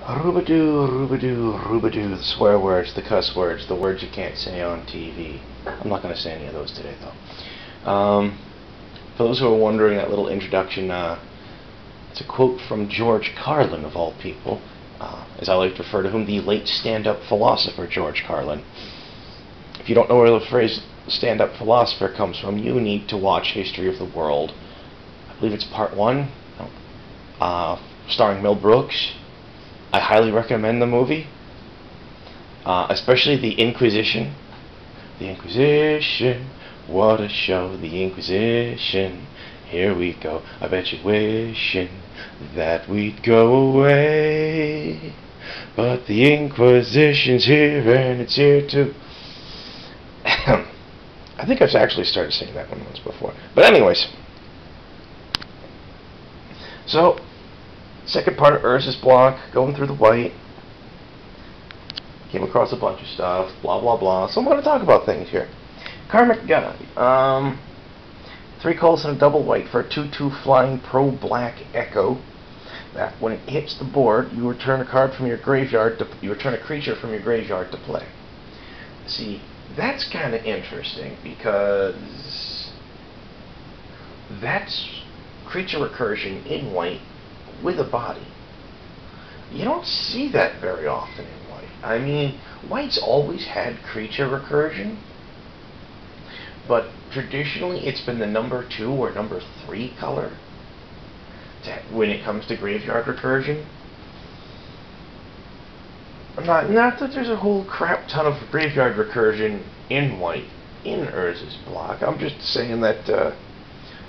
Rubadoo, rubadoo, rubadoo, the swear words, the cuss words, the words you can't say on TV. I'm not going to say any of those today, though. For those who are wondering, that little introduction, it's a quote from George Carlin, of all people, as I like to refer to him, the late stand-up philosopher George Carlin. If you don't know where the phrase stand-up philosopher comes from, you need to watch History of the World. I believe it's part 1, starring Mel Brooks. I highly recommend the movie, especially the Inquisition. The Inquisition, what a show, the Inquisition. Here we go, I bet you're wishing that we'd go away. But the Inquisition's here and it's here too. I think I've actually started singing that one once before. But anyways, so second part of Urza's block, going through the white. Came across a bunch of stuff, blah blah blah. So I'm going to talk about things here. Karmic Guy. 3 calls and a double white for a 2/2 flying pro black echo. That when it hits the board, you return a card from your graveyard. You return a creature from your graveyard to play. See, that's kind of interesting because that's creature recursion in white with a body. You don't see that very often in white. I mean, white's always had creature recursion, but traditionally it's been the number 2 or number 3 color when it comes to graveyard recursion. Not that there's a whole crap ton of graveyard recursion in white in Urza's block. I'm just saying that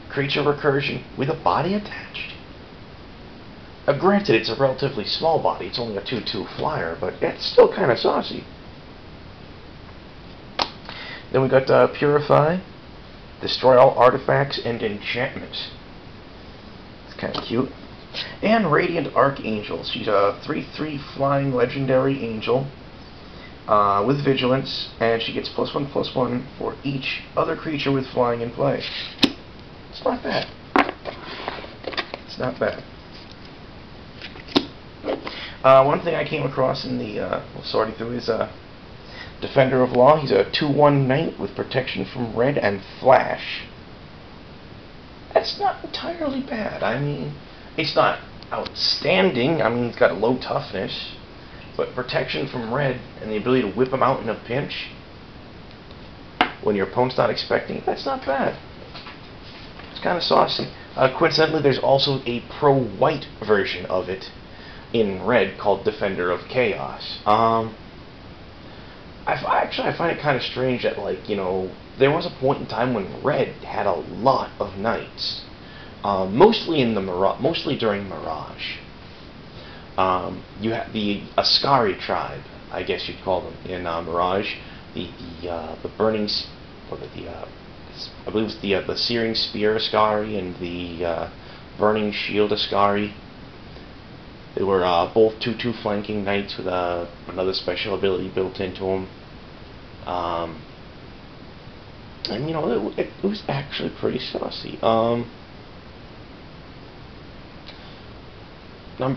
creature recursion with a body attached. Granted, it's a relatively small body. It's only a 2/2 flyer, but it's still kind of saucy. Then we got Purify. Destroy all artifacts and enchantments. It's kind of cute. And Radiant Archangel. She's a 3/3 flying legendary angel with vigilance, and she gets +1/+1 for each other creature with flying in play. It's not bad. It's not bad. One thing I came across in the sorting through is Defender of Law. He's a 2/1 knight with protection from red and flash. That's not entirely bad. I mean, it's not outstanding. I mean, he's got a low toughness, but protection from red and the ability to whip him out in a pinch when your opponent's not expecting it, that's not bad. It's kind of saucy. Coincidentally, there's also a pro-white version of it in red called Defender of Chaos. I find it kind of strange that, like, you know, there was a point in time when red had a lot of knights, mostly in the mostly during Mirage. You had the Ascari tribe, I guess you'd call them, in Mirage. The burning, I believe it's the Searing Spear Ascari and the Burning Shield Ascari. They were both 2/2 flanking knights with another special ability built into them. And, you know, it was actually pretty saucy. I'm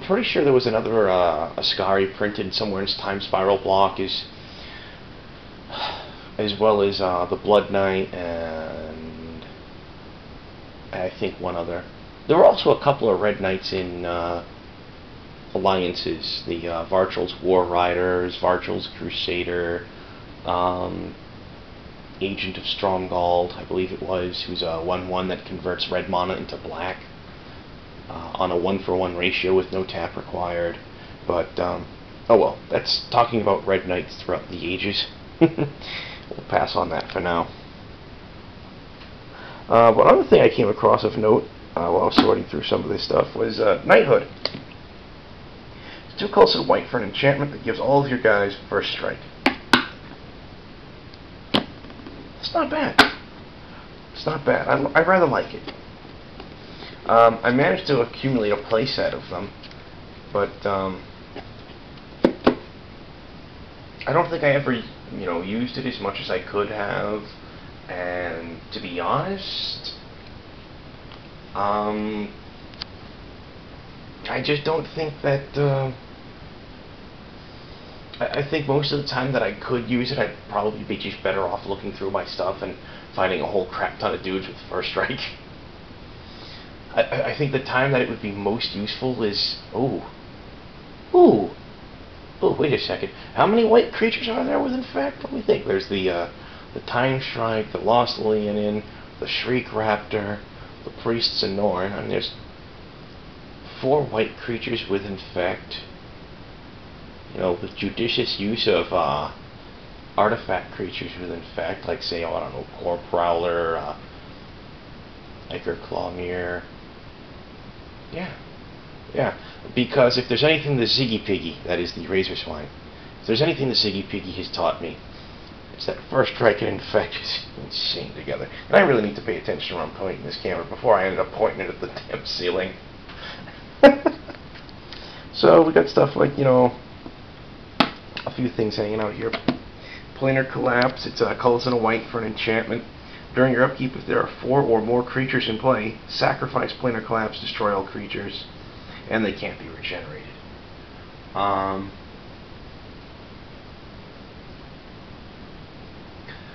pretty sure there was another Ascari printed somewhere in Time Spiral block, as well as the Blood Knight and I think one other. There were also a couple of red knights in alliances, the Varchel's War Riders, Varchel's Crusader, Agent of Stromgald, I believe it was, who's a 1/1 that converts red mana into black on a 1-for-1 ratio with no tap required. But, oh well, that's talking about red knights throughout the ages. We'll pass on that for now. One other thing I came across of note while I was sorting through some of this stuff was Knighthood. 2 colors of white for an enchantment that gives all of your guys first strike. It's not bad. It's not bad. I rather like it. I managed to accumulate a playset of them, but I don't think I ever, you know, used it as much as I could have. And to be honest, I just don't think that I think most of the time that I could use it, I'd probably be just better off looking through my stuff and finding a whole crap ton of dudes with first strike. I think the time that it would be most useful is... Ooh, wait a second. How many white creatures are there with Infect? Let me think. There's the Time Strike, the Lost Leonin, the Shriek Raptor, the Priests of Norn, and there's 4 white creatures with Infect. You know, with judicious use of artifact creatures with Infect, like say, I don't know, Core Prowler, Ichor Clawmere. Yeah, because if there's anything the Ziggy Piggy, that is the Razor Swine, if there's anything the Ziggy Piggy has taught me, it's that first strike and Infect is insane together. And I really need to pay attention when I'm pointing this camera before I ended up pointing it at the damn ceiling. So we got stuff like, you know, a few things hanging out here. Planar Collapse, it's colors in a white for an enchantment. During your upkeep, if there are 4 or more creatures in play, sacrifice Planar Collapse, destroy all creatures, and they can't be regenerated.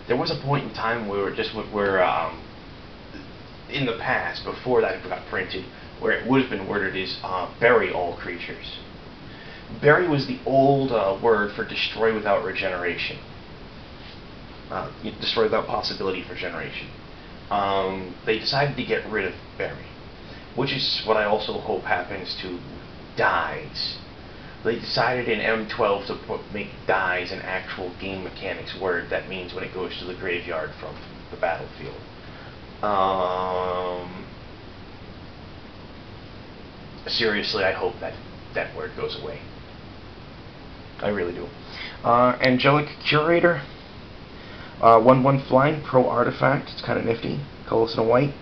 There was a point in time where in the past, before that got printed, where it would have been worded as bury all creatures. Bury was the old word for destroy without regeneration. Destroy without possibility for generation. They decided to get rid of bury, which is what I also hope happens to dies. They decided in M12 to make dies an actual game mechanics word. That means when it goes to the graveyard from the battlefield. Seriously, I hope that word goes away. I really do. Angelic Curator. 1/1 flying, pro artifact. It's kind of nifty. Colorless and white.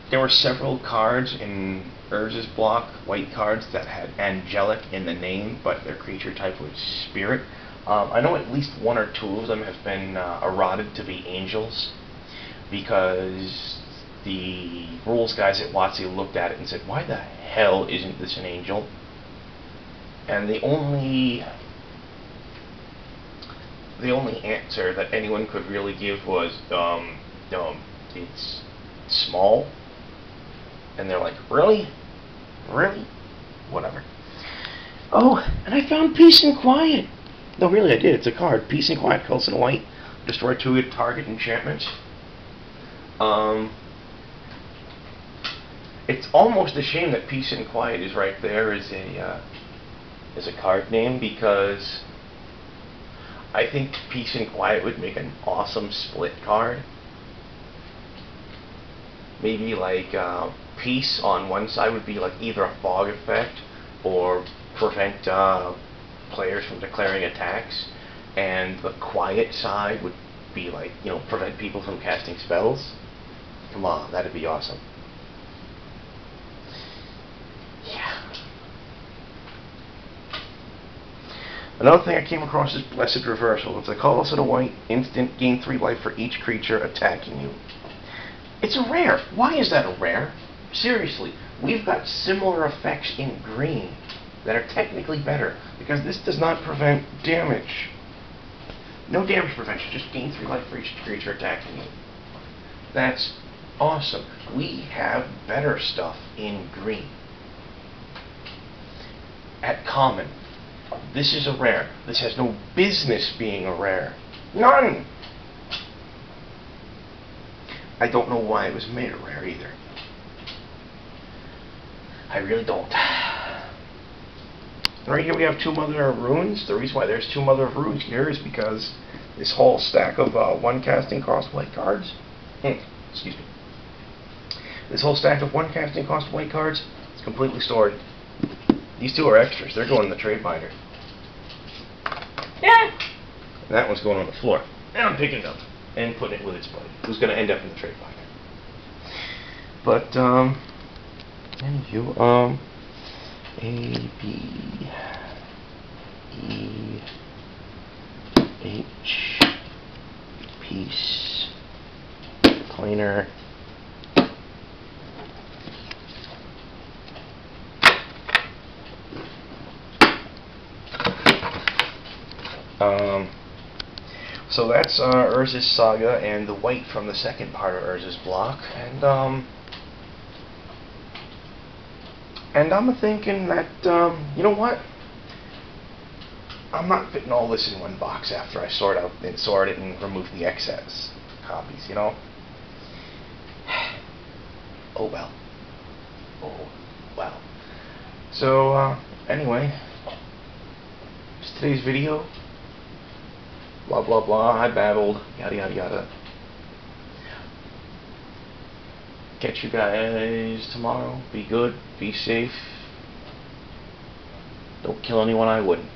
There were several cards in Urza's block, white cards, that had angelic in the name, but their creature type was spirit. I know at least 1 or 2 of them have been eroded to be angels, because the rules guys at WotC looked at it and said, why the hell isn't this an angel? And the only answer that anyone could really give was, it's small. And they're like, really? Really? Whatever. Oh, and I found Peace and Quiet. No, really, I did. It's a card. Peace and Quiet, colors in white. Destroy 2 target enchantments. It's almost a shame that Peace and Quiet is right there as a card name, because I think Peace and Quiet would make an awesome split card. Maybe like Peace on one side would be like either a fog effect or prevent players from declaring attacks, and the Quiet side would be like, you know, prevent people from casting spells. Come on, that'd be awesome. Yeah. Another thing I came across is Blessed Reversal. It's a colorless and a white, instant, gain 3 life for each creature attacking you. It's a rare. Why is that a rare? Seriously, we've got similar effects in green that are technically better, because this does not prevent damage. No damage prevention, just gain 3 life for each creature attacking you. That's awesome. We have better stuff in green. At common, this is a rare. This has no business being a rare. None! I don't know why it was made a rare either. I really don't. Right here we have 2 Mother of Runes. The reason why there's 2 Mother of Runes here is because this whole stack of 1 casting cost white cards. Excuse me. This whole stack of 1 casting cost white cards is completely stored. These 2 are extras. They're going in the trade binder. Yeah. And that one's going on the floor. And I'm picking it up and putting it with its buddy, who's going to end up in the trade binder. But, anywho, A, B, E, H, Peace, Planar, So that's Urza's Saga and the white from the second part of Urza's block, and I'm thinking that you know what? I'm not fitting all this in one box after I sort it and remove the excess copies, you know? Oh well. Oh well. So anyway, it's today's video. Blah blah blah, I babbled, yada yada yada. Catch you guys tomorrow. Be good, be safe. Don't kill anyone I wouldn't.